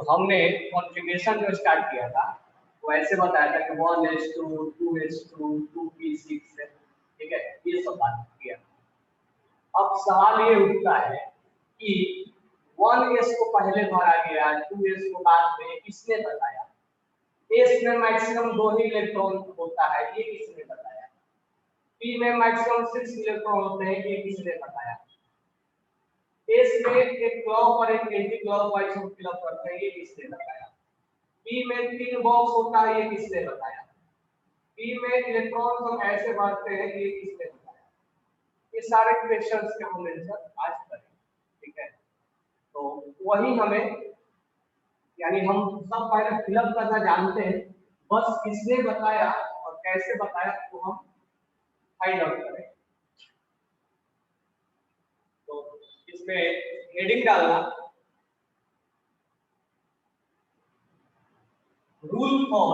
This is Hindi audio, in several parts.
तो हमने कॉन्फ़िगरेशन जो स्टार्ट किया था वो ऐसे बताया था कि 1s2 2s2 2p6 ठीक है, ये सब बात किया। अब सवाल ये उठता है कि 1s को पहले भरा गया, 2s को बाद में, किसने बताया? s में मैक्सिमम 2 ही इलेक्ट्रॉन होता है, ये किसने बताया? p में मैक्सिमम 6 इलेक्ट्रॉन होते हैं, ये किसने बताया? s में एक क्लॉक और एक एंटी क्लॉक वाइज हम फिलअप करते हैं, ये किसने बताया? p में 3 बॉक्स होता है, ये किसने बताया? p में इलेक्ट्रॉन हम ऐसे बांटते हैं, ये किसने बताया? ये सारे क्वेश्चंस के हम आंसर आज करेंगे, ठीक है। तो वही हमें, यानी हम सब पहले फिलअप करना जानते हैं, बस किसने बताया और कैसे बताया तो हम फाइंड आउट करें। तो इसमें हेडिंग डालना rule for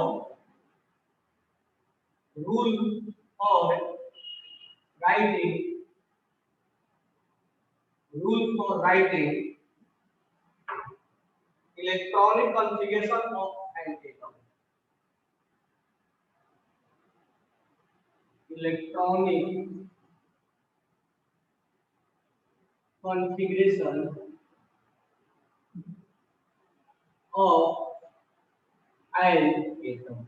writing electronic configuration of an atom. Electronic configuration of an atom,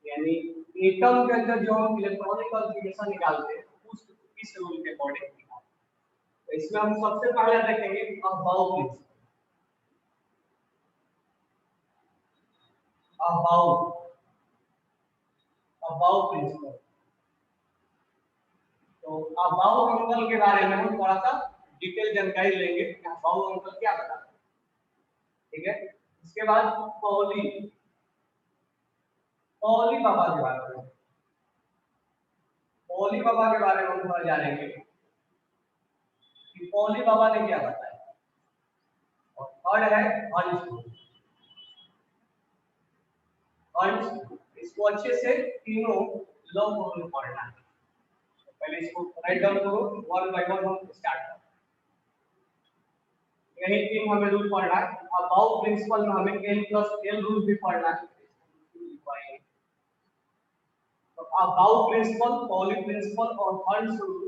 यानी एटम के अंदर जो हम इलेक्ट्रॉनिक कॉन्फ़िगरेशन निकालते हैं उस इस रूल के अकॉर्डिंग निकालते हैं। तो इसमें हम सबसे पहले देखेंगे अबाउट प्रिंसिपल। अबाउट प्रिंसिपल, तो अबाउट अंकल के बारे में हम थोड़ा सा डिटेल जानकारी लेंगे कि अबाउट अंकल क्या बताते हैं, ठीक है। इसके बाद पॉली बाबा के बारे में, पॉली बाबा के बारे में हम थोड़ा जानेंगे कि पॉली बाबा ने क्या बताया। और थर्ड है अर्नस्ट, इसको अच्छे से तीनों लॉ को पढ़ना है। तो पहले इसको राइट डाउन करो, वन बाय वन हम स्टार्ट करते हैं। यही तीन हमें रूल पढ़ना है। अबाउट प्रिंसिपल में हमें n+l रूल भी पढ़ना है। तो अबाउट प्रिंसिपल, पॉली प्रिंसिपल और अर्नस्ट रूल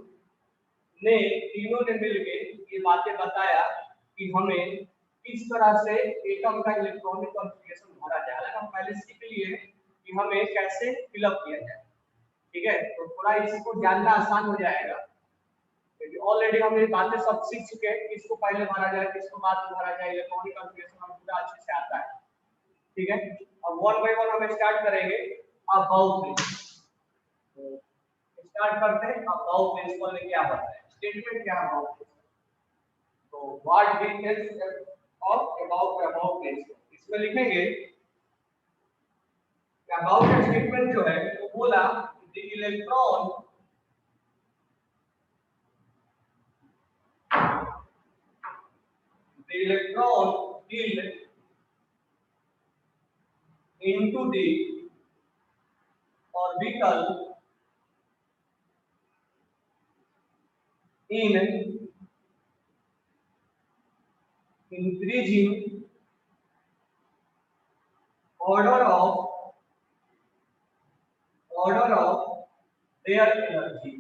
ने तीनों ने मिलकर ये बातें बताया कि हमें किस तरह से एटम का इलेक्ट्रॉनिक कॉन्फ़िगरेशन भरा जाए। हम पहले सीख लिए कि हमें कैसे फिलअप किया जाए, ठीक है। तो थोड़ा इसको जानना आसान हो जाएगा क्योंकि ऑलरेडी हम ये बातें सब सीख चुके हैं, किसको पहले भरा जाए किसको बाद में भरा जाए, इलेक्ट्रॉनिक कॉन्फ़िगरेशन हमें पूरा अच्छे से आता है, ठीक है। अब वन बाय वन हम स्टार्ट करेंगे अबाउट। तो स्टार्ट करते हैं अबाउट प्रिंसिपल ने क्या बताया, स्टेटमेंट क्या है अबाउट। तो what details of about principle, इसमें लिखेंगे अबाउट स्टेटमेंट जो है वो बोला the electron filled into the orbital in increasing order of their energy,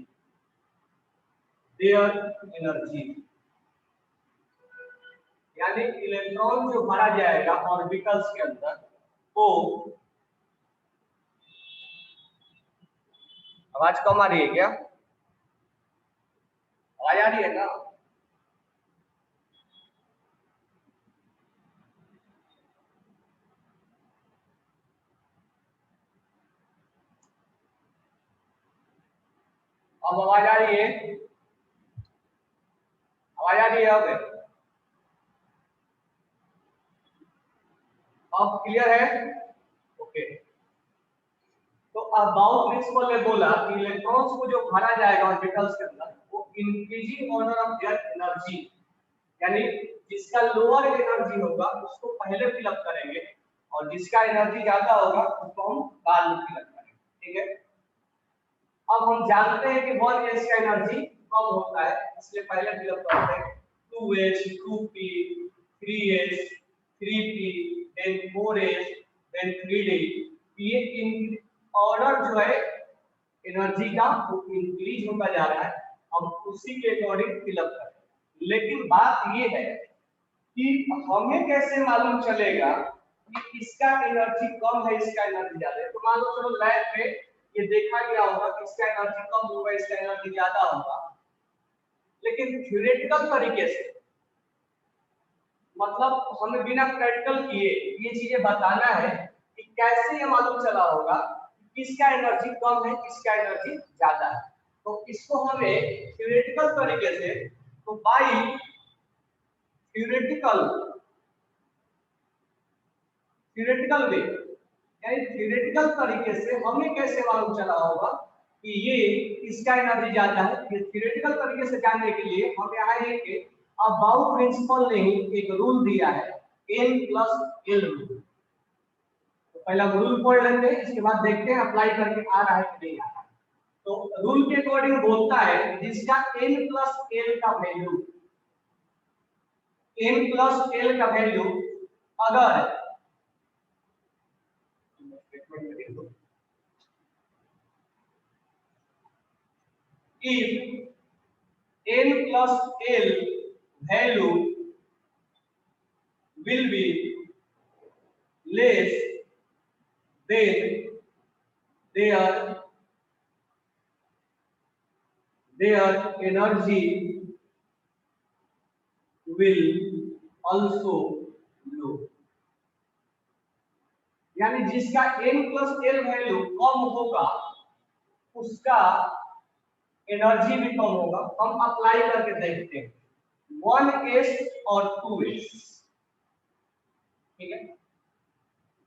यानी इलेक्ट्रॉन जो भरा जाएगा ऑर्बिटल्स के अंदर वो, आवाज कम आ रही है क्या? आवाज आ रही है ना? अब आवाज आ रही है? आवाज आ रही है? अब क्लियर है? ओके। तो अबाउट प्रिंसिपल ने बोला कि इलेक्ट्रॉन्स को जो भरा जाएगा ऑर्बिटल्स के अंदर वो increasing order of their energy, यानी जिसका लोअर एनर्जी होगा उसको पहले फिलअप करेंगे और जिसका एनर्जी ज्यादा होगा उसको हम बाद में फिलअप करेंगे, ठीक है। अब हम जानते हैं कि 1s का एनर्जी कम होता है, इसलिए पहले फिलअप करते हैं 2h 2p 3h 3p, then 4s, then 3d। ये इन ऑर्डर जो है एनर्जी का वो इंक्रीज होता जा रहा है, हम उसी के अकॉर्डिंग फिलअप करें। लेकिन बात ये है कि हमें कैसे मालूम चलेगा कि इसका एनर्जी कम है इसका एनर्जी ज्यादा है। तो मान लो चलो लैब में ये देखा गया होगा कि इसका एनर्जी कम होगा इसका एनर्जी ज्यादा होगा, लेकिन थ्योरेटिकल तरीके से मतलब हमें बिना प्रैक्टिकल किए ये चीजें बताना है कि कैसे ये मालूम चला होगा किसका एनर्जी कम है किसका एनर्जी ज्यादा है। तो इसको हमें थ्योरेटिकल तरीके से, तो बाय थ्योरेटिकल वे, यानी थ्योरेटिकल तरीके से हमें कैसे मालूम चला होगा कि ये इसका एनर्जी ज्यादा है। ये थ्योरेटिकल तरीके से जानने के लिए हम यहाँ एक अबाउ प्रिंसिपल ने ही एक रूल दिया है, n+l रूल। तो पहला रूल पढ़ लेते हैं, इसके बाद देखते हैं अप्लाई करके आ रहा है कि नहीं आ रहा है। तो रूल के अकॉर्डिंग बोलता है जिसका n+l का वैल्यू, n+l का वैल्यू अगर if n+l value will be less than their energy will also low। यानी जिसका n+l वैल्यू कम होगा उसका एनर्जी भी कम होगा। हम अप्लाई करके देखते हैं 1s और 2s, ठीक है।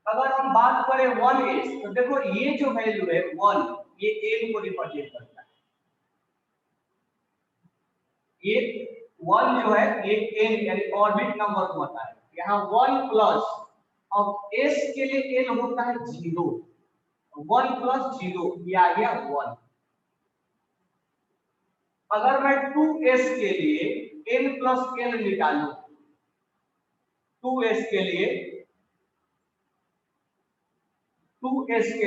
अगर हम बात करें 1s तो देखो ये जो वैल्यू है 1, ये n को रिप्रेजेंट करता है। ये 1 जो है ये n यानी ऑर्बिट नंबर को बताता है। यहाँ 1 प्लस, अब s के लिए n होता है 0, 1 + 0 ये आ गया 1। अगर मैं 2s के लिए n+l निकालूं, 2s के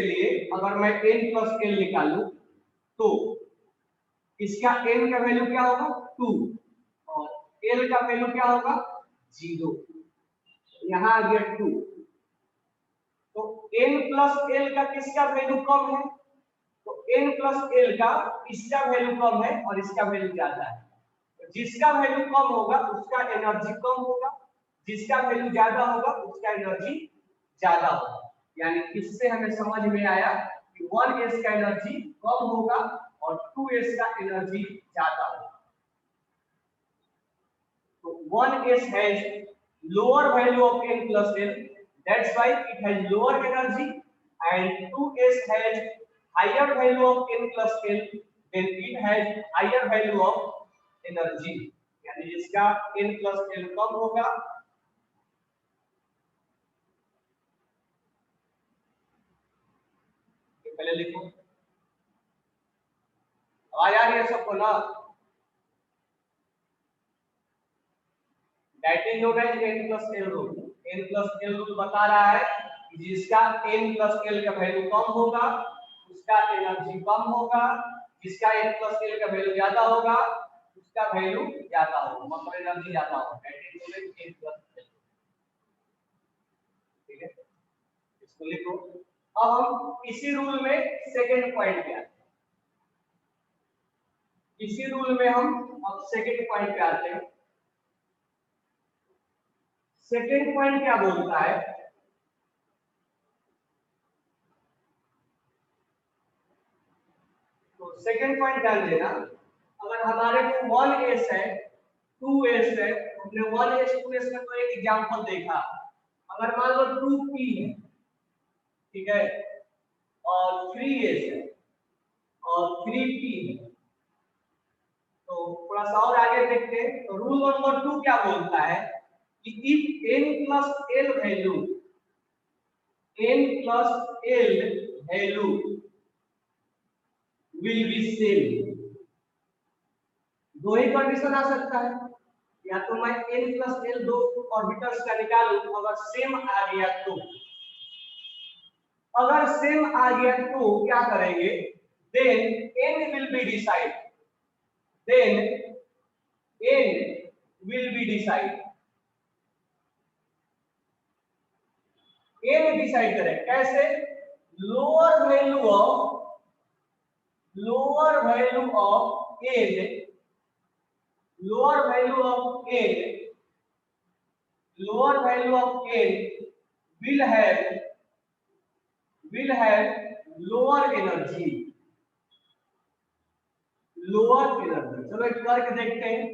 लिए अगर मैं n+l निकालूं तो इसका n का वैल्यू क्या होगा 2 और l का वैल्यू क्या होगा 0, यहां आ गया 2। तो n+l का किसका वैल्यू कम है, तो n+l का इसका वैल्यू कम है और इसका वैल्यू ज्यादा है। तो जिसका वैल्यू कम होगा उसका एनर्जी कम होगा, जिसका वैल्यू ज्यादा होगा उसका एनर्जी ज्यादा होगा। यानी इससे हमें समझ में आया कि 1s का एनर्जी कम होगा और 2s का एनर्जी ज्यादा होगा। तो 1s has lower value of n+l, that's why it has lower energy, and 2s has higher value of n+l, then it has higher value of energy। यानी जिसका n+l कम होगा पहले लिखो, आ यार ये सबको ना, that is known as n+l rule. n+l rule बता रहा है कि जिसका n+l का वैल्यू कम होगा उसका एनर्जी कम होगा, जिसका n+l का वैल्यू ज्यादा होगा उसका वैल्यू ज्यादा होगा, मतलब एनर्जी ज्यादा होगा। that is known as n+l, ठीक है, इसको लिखो। अब हम इसी रूल में सेकंड पॉइंट पे आते हैं, इसी रूल में हम अब सेकंड पॉइंट पे आते हैं। सेकंड पॉइंट क्या बोलता है, तो सेकंड पॉइंट ध्यान देना, अगर हमारे को 1s है 2s है, हमने 1s 2s में तो एक एग्जांपल देखा। अगर मान लो 2p है, ठीक है, और 3s है और 3p है, तो थोड़ा सा और आगे देखते हैं। तो रूल नंबर 2 क्या बोलता है कि if n+l value will be same, दो ही कंडीशन आ सकता है, या तो मैं n+l दो ऑर्बिटल्स का निकालूं, अगर सेम आ गया तो, अगर सेम आ गया तो क्या करेंगे, then n will be decide, then n will be decide, n decide करें कैसे, lower value of n, lower value of n, lower value of n will have lower energy, lower energy. चलो एक करके देखते हैं,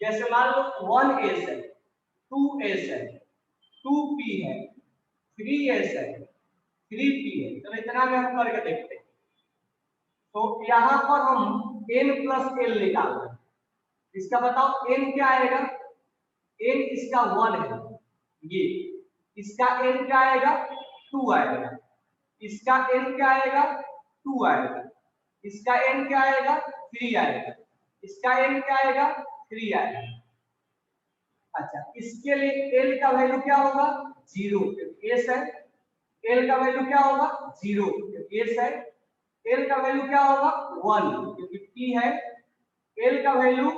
जैसे मान लो 1s है, 2s है, 2p है, 3s है, 3p है। चलो इतना में हम करके देखते हैं। तो यहाँ पर हम n प्लस l निकाल रहे हैं, इसका बताओ n क्या आएगा, n इसका 1 है, ये इसका n क्या आएगा, 2 आएगा, इसका n क्या आएगा, 2 आएगा, इसका n क्या आएगा, 3 आएगा, इसका n क्या आएगा, 3 आएगा। अच्छा, इसके लिए l का वैल्यू क्या होगा, 0 क्योंकि s है, l का वैल्यू क्या होगा, 0 क्योंकि s है, l का वैल्यू क्या होगा, 1 क्योंकि p है, l का वैल्यू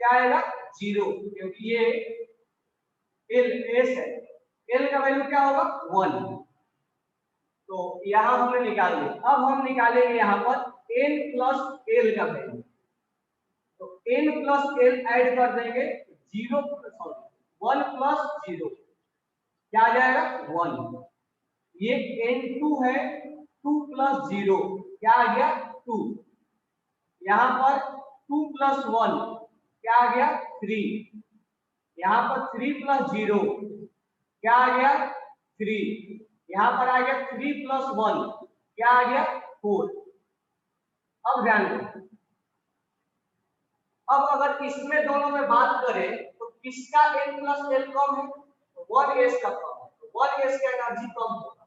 क्या आएगा, 0 क्योंकि ये l s है, l का वैल्यू क्या होगा, 1। तो यहां हमने निकाल लिया। अब हम निकालेंगे यहां पर n प्लस l का वैल्यू, तो n प्लस l ऐड कर देंगे, 0 सॉरी 1 प्लस 0 क्या आ जाएगा, 1। ये n2 है, 2 प्लस 0 क्या आ गया, 2। यहां पर 2 प्लस 1 क्या आ गया, 3। यहां पर 3 प्लस 0 क्या आ गया, 3। यहां पर आ गया 3 प्लस 1 क्या आ गया, 4। अब ध्यान दें, अब अगर इसमें दोनों में बात करें तो किसका n प्लस l कम है, 1s का कम है, तो 1s का एनर्जी कम होगा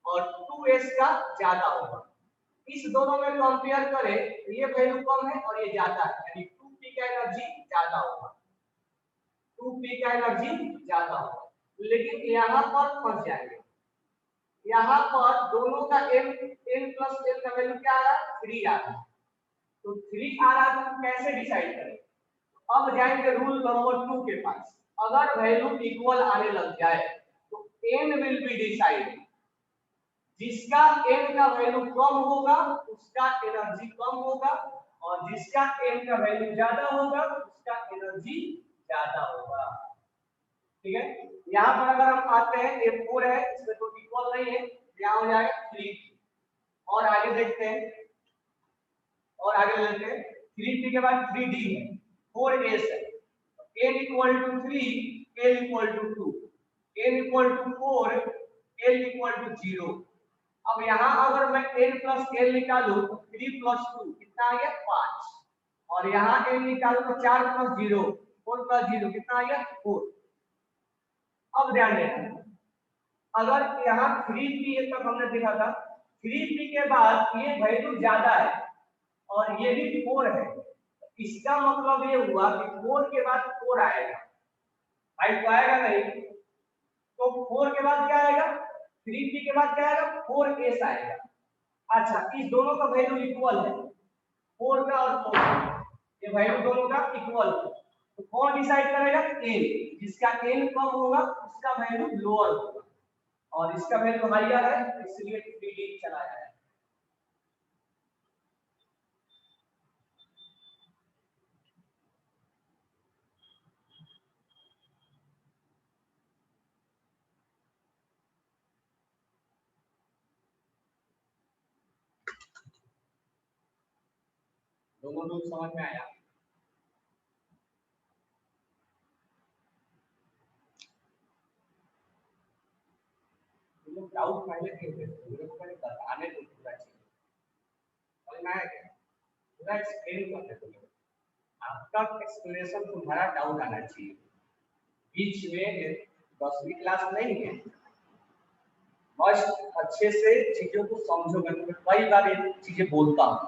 और 2s का ज्यादा होगा। इस दोनों में कंपेयर करें तो ये वैल्यू कम है और ये ज्यादा है, यानी 2p का एनर्जी ज्यादा होगा, 2p का एनर्जी ज्यादा होगा। लेकिन यहाँ पर फंस जाएंगे, यहाँ पर दोनों का n प्लस l का वैल्यू क्या आ रहा है, 3 आ रहा है। तो 3 आ रहा है तो कैसे डिसाइड करें, अब जाएंगे रूल नंबर 2 के पास। अगर वैल्यू इक्वल आने लग जाए तो n विल बी डिसाइड, जिसका n का वैल्यू कम होगा उसका एनर्जी कम होगा और जिसका n का वैल्यू ज्यादा होगा उसका एनर्जी ज्यादा होगा। ठीक है, यहाँ पर अगर हम आते हैं, ये 4 है, इसमें तो इक्वल नहीं है, यहाँ हो जाएगा 3। और आगे देखते हैं, और आगे लेते हैं, 3p के बाद 3d है, 4s है, n equal to 3 l equal to 2, n equal to 4 l equal to 0। अब यहाँ अगर मैं n प्लस l निकालूं तो 3 प्लस 2 कितना आ गया, 5। और यहाँ n निकालूं तो 4 प्लस 0 4 प्लस 0 कितना आ गया, 4। अब ध्यान देना, अगर यहाँ 3p तक हमने देखा था, 3p के बाद ये वैल्यू ज्यादा है और ये भी 4 है, इसका मतलब ये हुआ कि 4 के बाद 4 आएगा, 5 तो आएगा नहीं, तो 4 के बाद क्या आएगा, 3p के बाद क्या आएगा, 4s आएगा। अच्छा, इस दोनों का वैल्यू इक्वल है, 4 का और 4 का, ये वैल्यू दोनों का इक्वल है, तो कौन डिसाइड करेगा, n। जिसका n कम होगा उसका वैल्यू लोअर होगा और इसका वैल्यू हायर है, इसलिए 3d चला जाएगा। दोनों लोग समझ में आया, डाउट पहले थे, मेरे को पहले बताने दो पूरा चीज, समझ में आया क्या, पूरा एक्सप्लेन करने दो, आपका एक्सप्लेनेशन तुम्हारा डाउट आना चाहिए, बीच में 10वीं क्लास नहीं है, बस अच्छे से चीजों को समझोगे। मैं कई बार ये चीजें बोलता हूँ,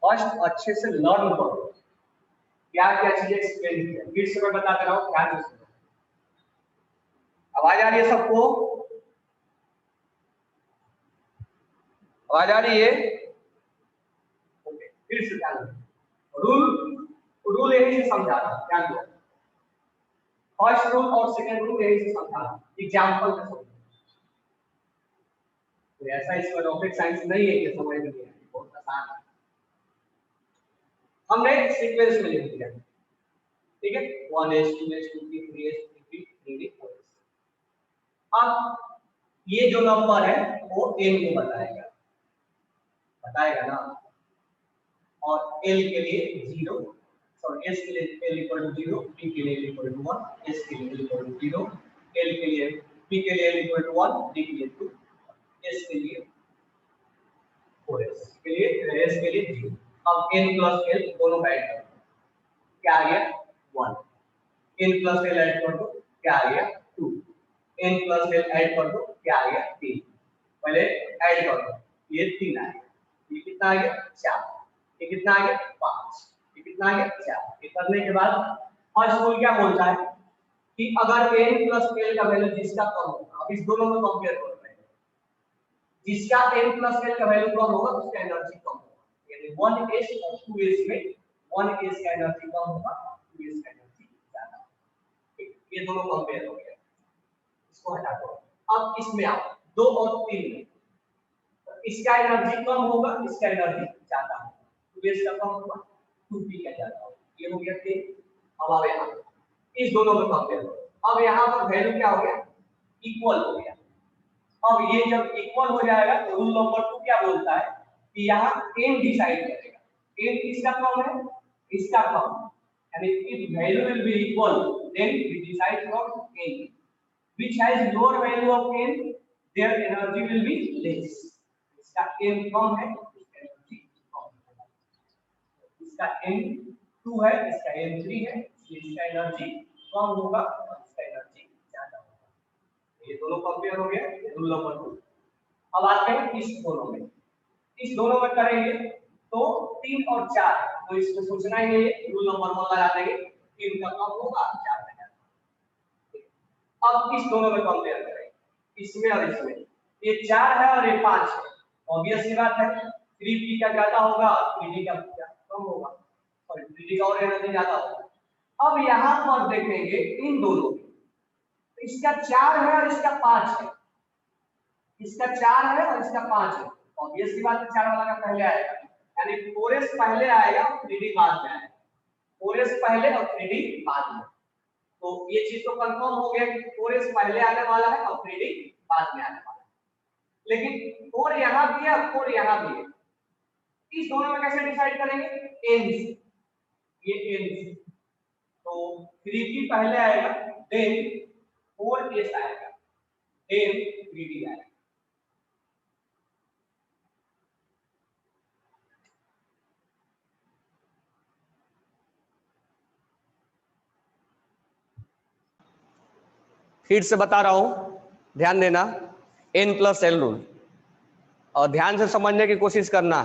फर्स्ट अच्छे से लर्न करो, क्या क्या चीजें एक्सप्लेन किया, फिर से मैं बताते रहा हूँ, ध्यान से। आवाज आ रही है सबको? आवाज आ रही है? ओके, फिर से ध्यान दो। रूल यही से समझा रहा हूं, ध्यान दो। फर्स्ट रूल और सेकंड रूल यही से समझा रहा हूं, एग्जांपल से समझो। तो ऐसा इसमें रॉकेट साइंस नहीं है कि समझ में नहीं आए, बहुत आसान है। हमने सीक्वेंस में लिख दिया, ठीक है, 1s 2s 2p 3s 3p 3d 4s। अब ये जो नंबर है वो n को बताएगा ना, और l के लिए 0, सॉरी s के लिए l इक्वल टू 0, p के लिए l इक्वल टू 1, s के लिए l इक्वल टू 0, l के लिए p के लिए l इक्वल टू 1, d के लिए 2, s के लिए 4s के लिए s के लिए 0। अब n प्लस l दोनों का ऐड करो, क्या आ गया 1। n प्लस l ऐड कर दो, क्या आ गया 2। n प्लस l ऐड कर दो, क्या आ गया 3। पहले ऐड कर दो, ये 3 आ गया, ये कितना आ गया 4, ये कितना आ गया 5, ये कितना आ गया 4। ये करने के बाद फर्स्ट रूल क्या बोलता है कि अगर n प्लस l का वैल्यू जिसका कम होगा, अब इस दोनों में कंपेयर कर रहे हैं, जिसका n प्लस l का वैल्यू कम होगा उसका एनर्जी कम होगा, यानी 1s और 2s में 1s का एनर्जी कम होगा, 2s का एनर्जी ज्यादा होगा। ये दोनों कंपेयर हो गया, इसको हटा दो। अब इसमें आओ 2 और 3 में, इसका एनर्जी कम होगा, इसका एनर्जी ज्यादा होगा, 2s का कम होगा, 2p का ज्यादा होगा, ये हो गया 3। अब आओ यहाँ इस दोनों में कंपेयर करो, अब यहाँ पर वैल्यू क्या हो गया इक्वल हो गया। अब ये जब इक्वल हो जाएगा तो रूल नंबर 2 क्या बोलता है कि यहाँ n डिसाइड करेगा, n किसका कम है, इसका कम, यानी if value will be equal then we decide from n which has lower value of n their energy will be less। इसका n कम है, इसका एनर्जी कम होगा, इसका n 2 है, इसका n 3 है, इसका एनर्जी कम होगा और इसका एनर्जी ज्यादा होगा। ये दोनों कंपेयर हो गया, रूल नंबर 2। अब आते हैं इस दोनों में, इस दोनों में करेंगे तो 3 और 4, तो इसमें सोचना ही नहीं है, रूल नंबर 1 लगा देंगे, 3 का कम होगा 4 का ज्यादा। अब इस दोनों में कंपेयर करेंगे, इसमें और इसमें, ये 4 है और ये 5 है, ऑब्वियस सी बात है 3p का ज्यादा होगा, 3d का कम होगा, और 3d का और एनर्जी ज्यादा होगा। अब यहां पर देखेंगे इन दोनों में, इसका 4 है और इसका 5 है, इसका 4 है और इसका 5 है, ऑब्वियस सी बात है 4 वाला का पहले आएगा, यानी 4s पहले आएगा और 3d बाद में आएगा, 4s पहले और 3d बाद में। तो ये चीज तो कंफर्म हो गया कि 4s पहले आने वाला है और 3d बाद में आने वाला है, लेकिन 4 यहां भी है और 4 यहां भी है, इस दोनों में कैसे डिसाइड करेंगे n से, ये n से, तो 3p पहले आएगा देन 4s आएगा देन 3d आएगा। फिर से बता रहा हूं, ध्यान देना, n प्लस l रूल, और ध्यान से समझने की कोशिश करना।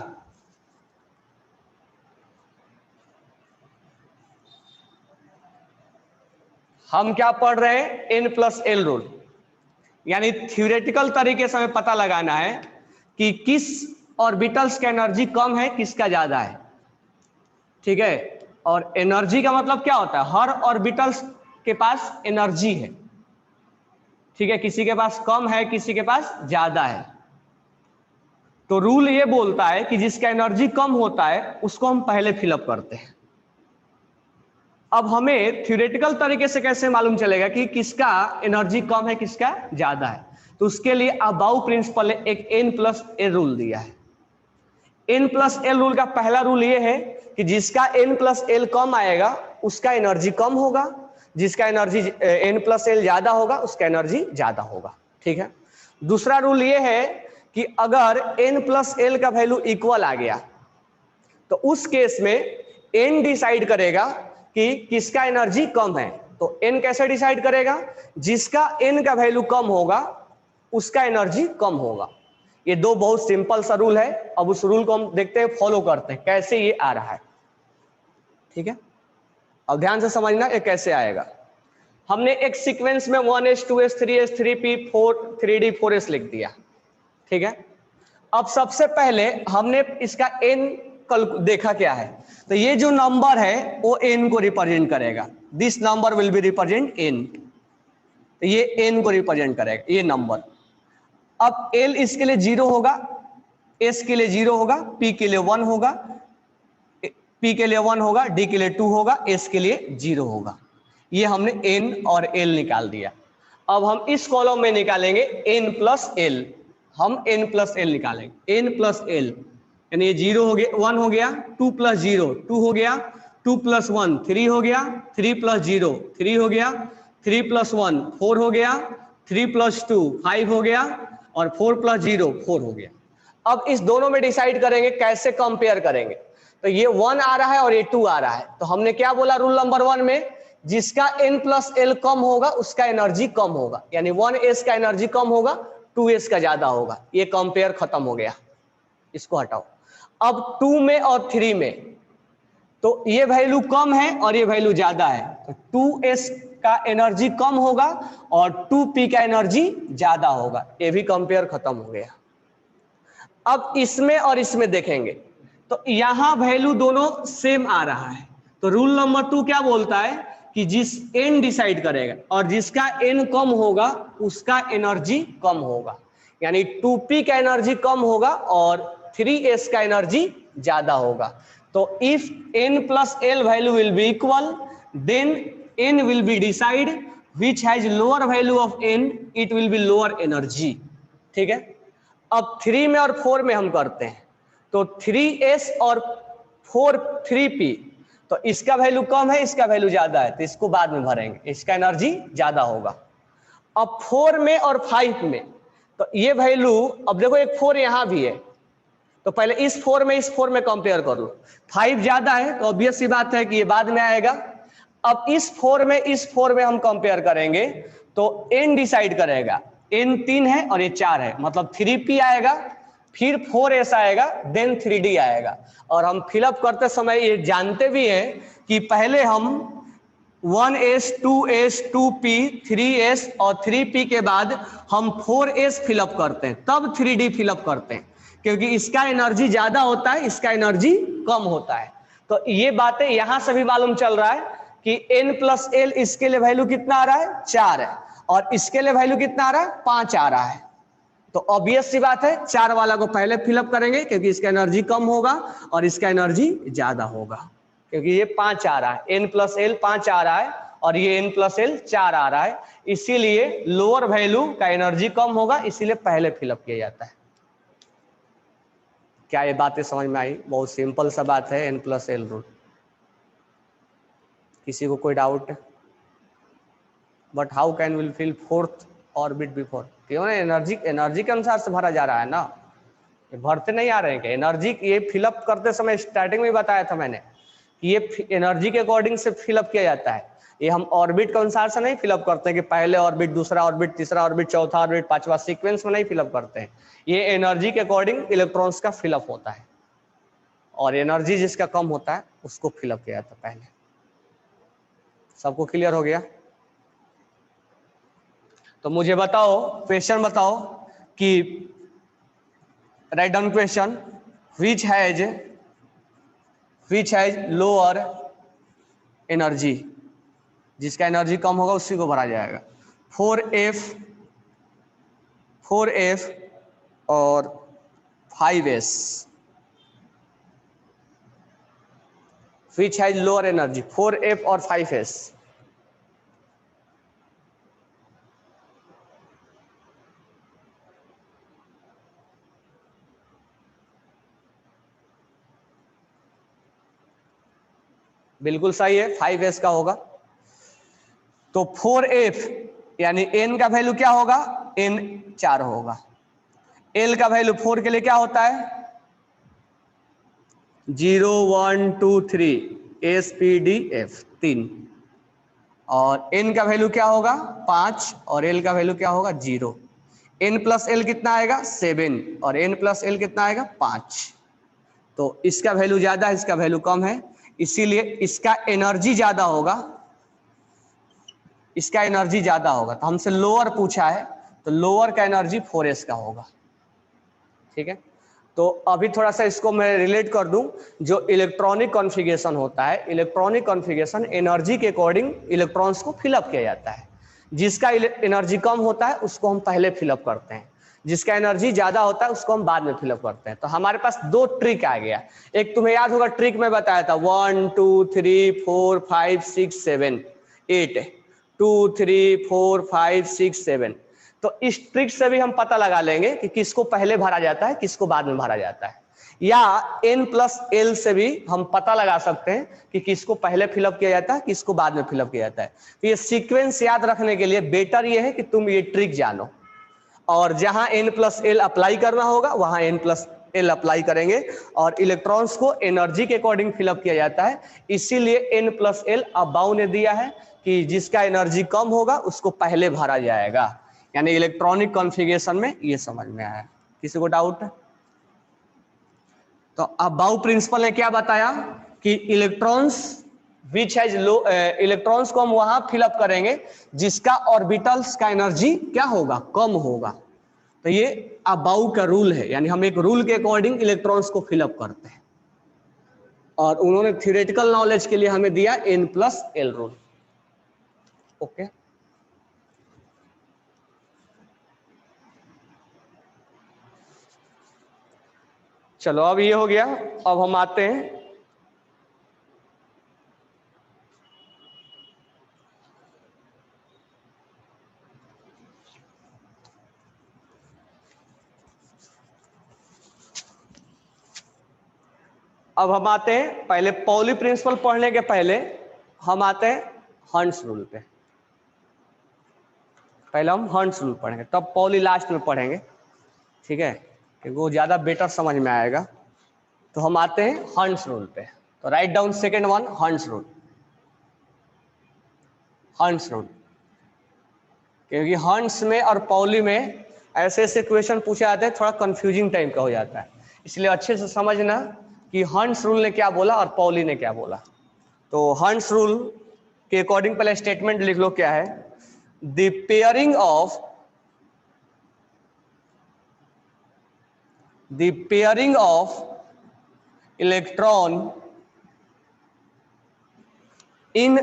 हम क्या पढ़ रहे हैं, n प्लस l रूल, यानी थ्योरेटिकल तरीके से हमें पता लगाना है कि किस ऑर्बिटल्स का एनर्जी कम है, किसका ज्यादा है, ठीक है। और एनर्जी का मतलब क्या होता है, हर ऑर्बिटल्स के पास एनर्जी है, ठीक है, किसी के पास कम है, किसी के पास ज्यादा है। तो रूल ये बोलता है कि जिसका एनर्जी कम होता है उसको हम पहले फिलअप करते हैं। अब हमें थ्योरेटिकल तरीके से कैसे मालूम चलेगा कि किसका एनर्जी कम है, किसका ज्यादा है, तो उसके लिए अबाउ प्रिंसिपल ने एक n प्लस एल रूल दिया है। n प्लस एल रूल का पहला रूल ये है कि जिसका n प्लस एल कम आएगा उसका एनर्जी कम होगा, जिसका एनर्जी n प्लस एल ज्यादा होगा उसका एनर्जी ज्यादा होगा, ठीक है। दूसरा रूल ये है कि अगर n प्लस एल का वैल्यू इक्वल आ गया तो उस केस में n डिसाइड करेगा कि किसका एनर्जी कम है। तो n कैसे डिसाइड करेगा, जिसका n का वैल्यू कम होगा उसका एनर्जी कम होगा। ये दो बहुत सिंपल सा रूल है। अब उस रूल को हम देखते हैं, फॉलो करते हैं कैसे ये आ रहा है, ठीक है। अब ध्यान से समझना ये कैसे आएगा। हमने एक सीक्वेंस में 1s 2s 3s 3p 4 3d 4s लिख दिया, ठीक है। अब सबसे पहले हमने इसका n देखा क्या है, तो ये जो नंबर है वो n को रिप्रेजेंट करेगा, this number will be represent n, तो ये n को रिप्रेजेंट करेगा ये नंबर। अब l इसके लिए 0 होगा, s के लिए 0 होगा, p के लिए 1 होगा, p के लिए 1 होगा, d के लिए 2 होगा, s के लिए 0 होगा। ये हमने n और l निकाल दिया। अब हम इस कॉलम में निकालेंगे n प्लस l, हम n प्लस l निकालेंगे, n प्लस l यानी ये 0 हो गया, 1 हो गया, 2 प्लस 0 2 हो गया, 2 प्लस 1 3 हो गया, 3 प्लस 0 3 हो गया, 3 प्लस 1 4 हो गया, 3 प्लस 2 5 हो गया, और 4 प्लस 0 4 हो गया। अब इस दोनों में डिसाइड करेंगे कैसे कंपेयर करेंगे, तो ये 1 आ रहा है और ये 2 आ रहा है, तो हमने क्या बोला रूल नंबर 1 में, जिसका n प्लस l कम होगा उसका एनर्जी कम होगा, यानी 1s का एनर्जी कम होगा 2s का ज्यादा होगा। ये कंपेयर खत्म हो गया, इसको हटाओ। अब 2 में और 3 में तो ये वैल्यू कम है और ये वैल्यू ज्यादा है, तो 2s का एनर्जी कम होगा और 2p का एनर्जी ज्यादा होगा, ये भी कंपेयर खत्म हो गया। अब इसमें और इसमें देखेंगे तो यहां वैल्यू दोनों सेम आ रहा है, तो रूल नंबर 2 क्या बोलता है कि जिस n डिसाइड करेगा और जिसका n कम होगा उसका एनर्जी कम होगा, यानी 2p का एनर्जी कम होगा और 3s का एनर्जी ज्यादा होगा। तो if n plus l value will be equal, then n will be decide which has lower value of n, it will be lower energy, ठीक है। अब 3 में और 4 में हम करते हैं, तो 3s और 3p, तो इसका वैल्यू कम है इसका वैल्यू ज्यादा है, तो इसको बाद में भरेंगे, इसका एनर्जी ज्यादा होगा। अब 4 में और 5 में तो ये वैल्यू, अब देखो एक 4 यहां भी है, तो पहले इस 4 में इस 4 में कंपेयर कर लो, 5 ज्यादा है तो ऑब्वियस सी बात है कि ये बाद में आएगा। अब इस 4 में इस 4 में हम कंपेयर करेंगे तो n डिसाइड करेगा, n 3 है और ये 4 है, मतलब 3p आएगा, फिर 4s आएगा, देन 3d आएगा। और हम फिलअप करते समय ये जानते भी हैं कि पहले हम 1s 2s 2p 3s और 3p के बाद हम 4s फिलअप करते हैं, तब 3d फिलअप करते हैं, क्योंकि इसका एनर्जी ज्यादा होता है इसका एनर्जी कम होता है। तो ये बातें यहां से भी मालूम चल रहा है कि n प्लस l इसके लिए वैल्यू कितना आ रहा है 4 है, और इसके लिए वैल्यू कितना आ रहा है 5 आ रहा है। तो ऑब्वियस सी बात है 4 वाला को पहले फिलअप करेंगे क्योंकि इसका एनर्जी कम होगा और इसका एनर्जी ज्यादा होगा, क्योंकि ये 5 आ रहा है, n प्लस l 5 आ रहा है और ये n प्लस l 4 आ रहा है, इसीलिए लोअर वैल्यू का एनर्जी कम होगा, इसीलिए पहले फिलअप किया जाता है। क्या ये बातें समझ में आई? बहुत सिंपल सा बात है, n प्लस l रूल। किसी को कोई doubt? But how can will fill fourth orbit before, क्यों ना एनर्जी के अनुसार से भरा जा रहा है ना, ये भरते नहीं आ रहे हैं। एनर्जी ये फिलअप करते समय स्टार्टिंग में बताया था मैंने कि ये एनर्जी के अकॉर्डिंग से फिलअप किया जाता है, ये हम ऑर्बिट के अनुसार से नहीं फिलअप करते हैं कि पहले ऑर्बिट दूसरा ऑर्बिट तीसरा ऑर्बिट चौथा ऑर्बिट पांचवा, सीक्वेंस में नहीं फिलअप करते हैं। ये एनर्जी के अकॉर्डिंग इलेक्ट्रॉन्स का फिलअप होता है, और एनर्जी जिसका कम होता है उसको फिलअप किया जाता है पहले। सबको क्लियर हो गया? तो मुझे बताओ, क्वेश्चन बताओ कि write down question, which has lower energy, जिसका एनर्जी कम होगा उसी को भरा जाएगा। 4f और 5s, which has lower energy, 4f और 5s। बिल्कुल सही है, 5s का होगा। तो 4f यानी n का वैल्यू क्या होगा, n 4 होगा। l का वैल्यू 4 के लिए क्या होता है 0 1 2 3 s p d f 3, और n का वैल्यू क्या होगा 5 और l का वैल्यू क्या होगा 0। n प्लस l कितना आएगा 7 और n प्लस l कितना आएगा 5। तो इसका वैल्यू ज्यादा है इसका वैल्यू कम है, इसीलिए इसका एनर्जी ज्यादा होगा, इसका एनर्जी ज्यादा होगा। तो हमसे लोअर पूछा है तो लोअर का एनर्जी 4s का होगा। ठीक है, तो अभी थोड़ा सा इसको मैं रिलेट कर दूं। जो इलेक्ट्रॉनिक कॉन्फ़िगरेशन होता है, इलेक्ट्रॉनिक कॉन्फ़िगरेशन एनर्जी के अकॉर्डिंग इलेक्ट्रॉन्स को फिलअप किया जाता है। जिसका एनर्जी कम होता है उसको हम पहले फिलअप करते हैं, जिसका एनर्जी ज्यादा होता है उसको हम बाद में फिलअप करते हैं। तो हमारे पास दो ट्रिक आ गया। एक तुम्हें याद होगा ट्रिक में बताया था 1 2 3 4 5 6 7 8 2 3 4 5 6 7। तो इस ट्रिक से भी हम पता लगा लेंगे कि किसको पहले भरा जाता है किसको बाद में भरा जाता है। या n+l से भी हम पता लगा सकते हैं कि किसको पहले फिलअप किया जाता है किसको बाद में फिलअप किया जाता है। तो ये सीक्वेंस याद रखने के लिए बेटर ये है कि तुम ये ट्रिक जानो, और जहां n+l अप्लाई करना होगा वहां n+l अप्लाई करेंगे। और इलेक्ट्रॉन्स को एनर्जी के अकॉर्डिंग फिलअप किया जाता है, इसीलिए n+l अबाउ ने दिया है कि जिसका एनर्जी कम होगा उसको पहले भरा जाएगा। यानी इलेक्ट्रॉनिक कॉन्फ़िगरेशन में ये समझ में आया। किसी को डाउट है? तो अबाउ प्रिंसिपल ने क्या बताया कि electrons which has low, electrons को हम वहां फिलअप करेंगे जिसका ऑर्बिटल्स का एनर्जी क्या होगा, कम होगा। तो ये अबाउ का रूल है, यानी हम एक रूल के अकॉर्डिंग इलेक्ट्रॉन्स को फिलअप करते हैं। और उन्होंने थ्योरेटिकल नॉलेज के लिए हमें दिया n+l रूल। ओके, चलो अब ये हो गया। अब हम आते हैं पहले पॉली प्रिंसिपल पढ़ने के पहले हम आते हैं हंस रूल पे। पहले हम हंस रूल पढ़ेंगे तब पॉली लास्ट में पढ़ेंगे, ठीक है, क्योंकि वो ज्यादा बेटर समझ में आएगा। तो हम आते हैं हंस रूल पे। तो राइट डाउन सेकेंड वन, हंस रूल। हंस रूल, क्योंकि हंस में और पॉली में ऐसे ऐसे क्वेश्चन पूछे जाते हैं, थोड़ा कंफ्यूजिंग टाइम का हो जाता है, इसलिए अच्छे से समझना कि हंस रूल ने क्या बोला और पॉली ने क्या बोला। तो हंस रूल के अकॉर्डिंग पहले स्टेटमेंट लिख लो क्या है। The pairing of electron in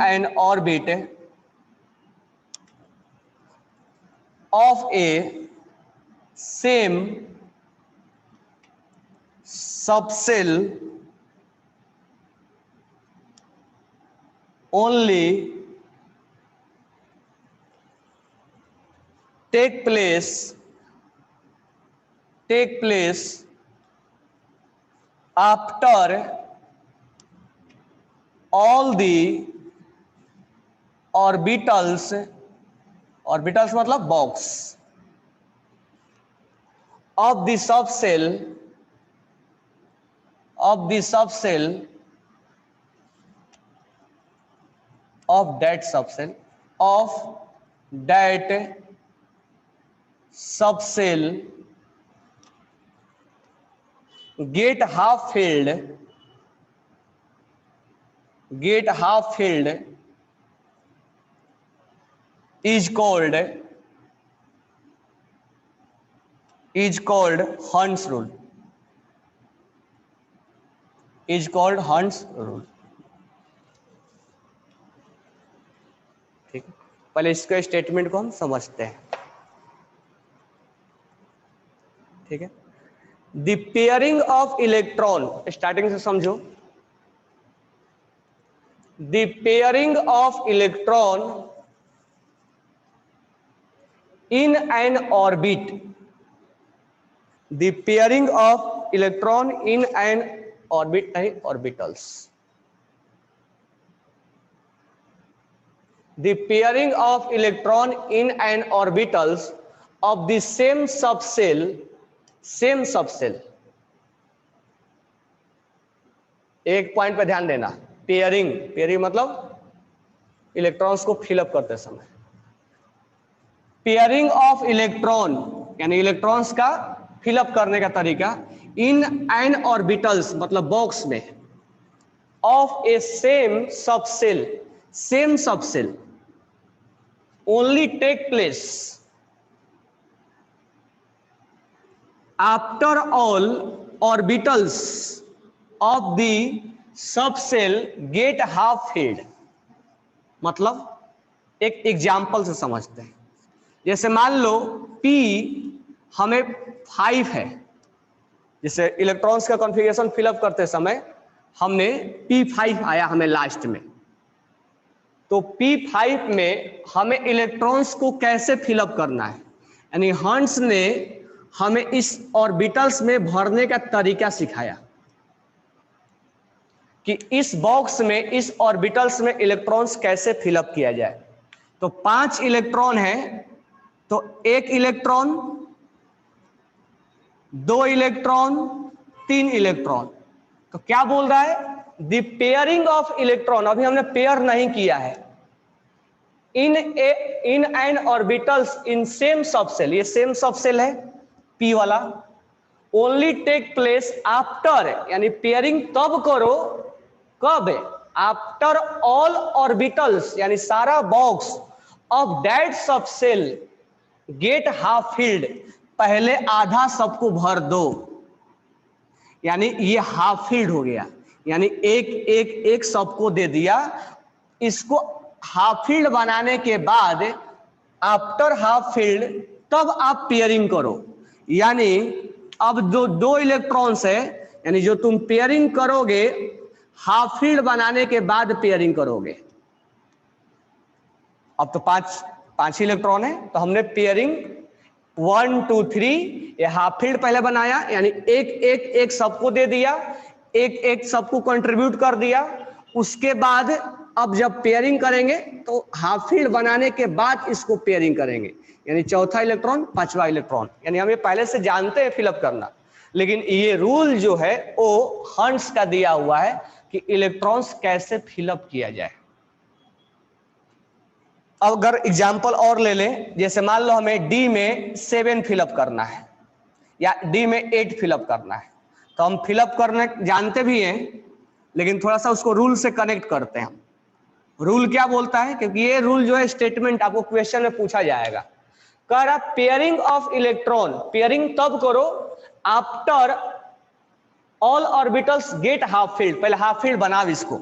an orbit of a same subshell only take place after all the orbitals मतलब box of the subshell of that subshell get half filled is called Hund's rule. ठीक है, पहले इसके स्टेटमेंट को हम समझते हैं। ठीक है, the pairing of electron, starting से समझो। The pairing of electron in an orbit, the pairing of electron in an orbit orbitals, the pairing of electron in an orbitals of the same subshell एक पॉइंट पे ध्यान देना, पेयरिंग मतलब इलेक्ट्रॉन्स को फिलअप करते समय। पेयरिंग ऑफ इलेक्ट्रॉन यानी इलेक्ट्रॉन्स का फिलअप करने का तरीका इन एन ऑर्बिटल्स मतलब बॉक्स में of a same subshell only take place after all orbitals of the subshell get half filled. मतलब एक एग्जाम्पल से समझते हैं। जैसे मान लो P हमें 5 है, जैसे इलेक्ट्रॉन्स का कॉन्फ़िगरेशन फिलअप करते समय हमने P5 आया हमें लास्ट में, तो P5 में हमें इलेक्ट्रॉन्स को कैसे फिलअप करना है, यानी हंस ने हमें इस ऑर्बिटल्स में भरने का तरीका सिखाया कि इस बॉक्स में इस ऑर्बिटल्स में इलेक्ट्रॉन्स कैसे फिलअप किया जाए। तो 5 इलेक्ट्रॉन है, तो 1 इलेक्ट्रॉन, 2 इलेक्ट्रॉन, 3 इलेक्ट्रॉन। तो क्या बोल रहा है, द पेयरिंग ऑफ इलेक्ट्रॉन, अभी हमने पेयर नहीं किया है, इन N orbitals in same subshell, ये सेम सबसेल है P वाला, ओनली टेक प्लेस आफ्टर, यानी पेयरिंग तब करो, कब, आफ्टर ऑल ऑर्बिटल्स, यानी सारा box of that subshell get half field, पहले आधा सबको भर दो, यानी ये हाफ फील्ड हो गया, यानी एक सबको दे दिया। इसको हाफ फील्ड बनाने के बाद आफ्टर हाफ फील्ड तब आप पेयरिंग करो, यानी अब जो 2 इलेक्ट्रॉन्स है, यानी जो तुम पेयरिंग करोगे हाफ फील्ड बनाने के बाद पेयरिंग करोगे। अब तो 5 इलेक्ट्रॉन है, तो हमने पेयरिंग 1 2 3 ये हाफ फील्ड पहले बनाया, यानी एक सबको दे दिया, एक सबको कंट्रीब्यूट कर दिया। उसके बाद अब जब पेयरिंग करेंगे तो हाफ फील्ड बनाने के बाद इसको पेयरिंग करेंगे, यानी चौथा इलेक्ट्रॉन, 5वां इलेक्ट्रॉन, यानी हम ये पहले से जानते हैं फिलअप करना, लेकिन ये रूल जो है वो हंस का दिया हुआ है कि इलेक्ट्रॉन्स कैसे फिलअप किया जाए। अब अगर एग्जाम्पल और ले लें, जैसे मान लो हमें D में 7 फिलअप करना है या D में 8 फिलअप करना है, तो हम फिलअप करने जानते भी हैं, लेकिन थोड़ा सा उसको रूल से कनेक्ट करते हैं। रूल क्या बोलता है, क्योंकि ये रूल जो है स्टेटमेंट आपको क्वेश्चन में पूछा जाएगा। कह रहा पेयरिंग ऑफ इलेक्ट्रॉन, पेयरिंग तब करो after all orbitals gate half field, पहले हाफ फील्ड बनाओ इसको,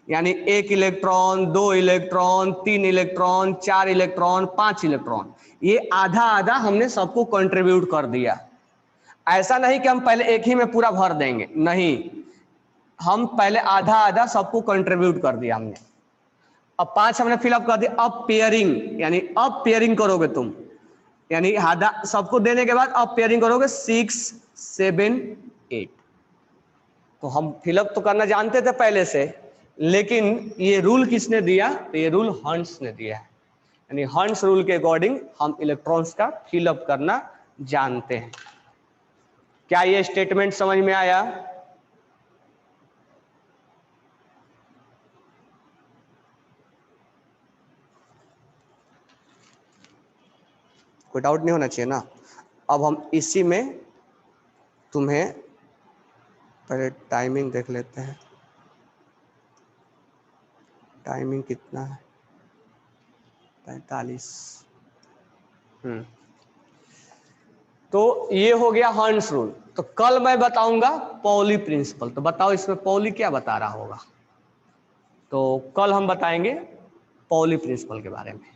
यानी 1 electron, 2 electron, 3 electron, 4 electron, 5 electron, ये आधा आधा हमने सबको कंट्रीब्यूट कर दिया। ऐसा नहीं कि हम पहले एक ही में पूरा भर देंगे, नहीं, हम पहले आधा आधा सबको कंट्रीब्यूट कर दिया हमने। अब 5 हमने फिलअप कर दिया, अब पेयरिंग, यानी अब पेयरिंग करोगे तुम, यानी आधा सबको देने के बाद अब पेयरिंग करोगे 6 7 8। तो हम फिलअप तो करना जानते थे पहले से, लेकिन ये रूल किसने दिया, तो ये रूल हंस ने दिया है, यानी हंस रूल के अकॉर्डिंग हम इलेक्ट्रॉन्स का फिलअप करना जानते हैं। क्या ये स्टेटमेंट समझ में आया? कोई डाउट नहीं होना चाहिए ना। अब हम इसी में तुम्हें पहले टाइमिंग देख लेते हैं, टाइमिंग कितना है, 45। तो ये हो गया हंस रूल। तो कल मैं बताऊंगा पॉली प्रिंसिपल, तो बताओ इसमें पॉली क्या बता रहा होगा। तो कल हम बताएंगे पॉली प्रिंसिपल के बारे में।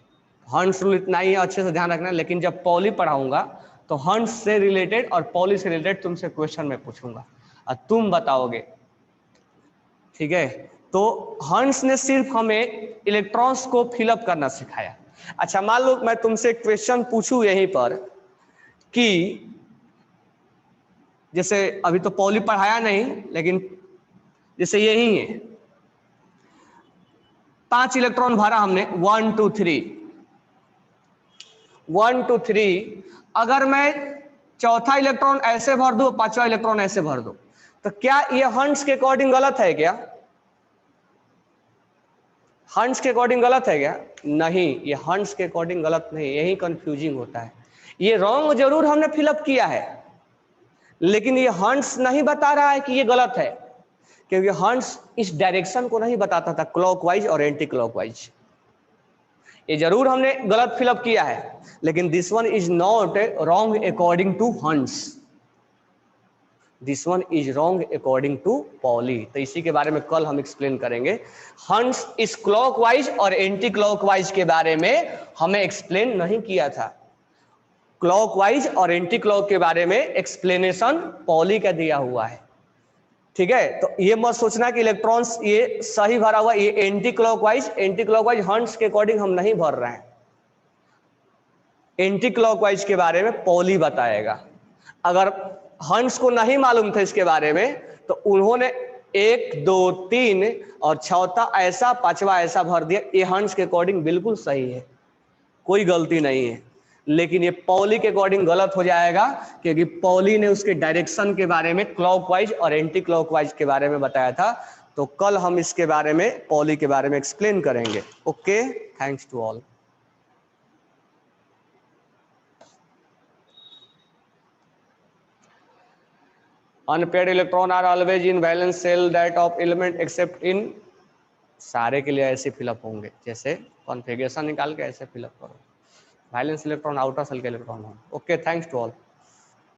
हंस रूल इतना ही है, अच्छे से ध्यान रखना, लेकिन जब पॉली पढ़ाऊंगा तो हंस से रिलेटेड और पॉली से रिलेटेड तुमसे क्वेश्चन में पूछूंगा और तुम बताओगे, ठीक है। तो हंस ने सिर्फ हमें इलेक्ट्रॉन्स को फिलअप करना सिखाया। अच्छा, मान लो मैं तुमसे क्वेश्चन पूछूं यहीं पर कि जैसे अभी तो पॉली पढ़ाया नहीं, लेकिन जैसे यही है 5 इलेक्ट्रॉन भरा हमने, 1 2 3 1 2 3। अगर मैं चौथा इलेक्ट्रॉन ऐसे भर दूं, 5वां इलेक्ट्रॉन ऐसे भर दूं, तो क्या ये हंस के अकॉर्डिंग गलत है क्या? हंस के अकॉर्डिंग गलत है क्या? नहीं, ये हंस के अकॉर्डिंग गलत नहीं, यही कंफ्यूजिंग होता है। ये रॉन्ग जरूर हमने फिलअप किया है, लेकिन ये हंस नहीं बता रहा है कि ये गलत है, क्योंकि हंस इस डायरेक्शन को नहीं बताता था, क्लॉकवाइज और एंटी क्लॉकवाइज। ये जरूर हमने गलत फिलअप किया है, लेकिन this one is not wrong according to Hund's, this one is wrong according to Pauli. तो इसी के बारे में कल हम एक्सप्लेन करेंगे। हंस इस क्लॉकवाइज और एंटी क्लॉकवाइज के बारे में हमें एक्सप्लेन नहीं किया था, क्लॉकवाइज और एंटी क्लॉक के बारे में एक्सप्लेनेशन पॉली का दिया हुआ है। ठीक है, तो ये मत सोचना कि इलेक्ट्रॉन्स ये सही भरा हुआ, ये एंटी क्लॉकवाइज हंस के अकॉर्डिंग हम नहीं भर रहे हैं, एंटी क्लॉकवाइज के बारे में पॉली बताएगा। अगर हंस को नहीं मालूम था इसके बारे में, तो उन्होंने 1 2 3 और चौथा ऐसा, पांचवा ऐसा भर दिया। ये हंस के अकॉर्डिंग बिल्कुल सही है, कोई गलती नहीं है, लेकिन ये पॉली के अकॉर्डिंग गलत हो जाएगा, क्योंकि पॉली ने उसके डायरेक्शन के बारे में क्लॉकवाइज और एंटी क्लॉकवाइज के बारे में बताया था। तो कल हम इसके बारे में, पॉली के बारे में एक्सप्लेन करेंगे। Okay, thanks to all. Unpaired electron are always in valence shell that of element except in, सारे के लिए ऐसे फिलअप होंगे, जैसे कॉन्फ़िगरेशन निकाल के ऐसे फिलअप करो, वैलेंस इलेक्ट्रॉन आउटर शेल के इलेक्ट्रॉन हो। Okay, thanks to all.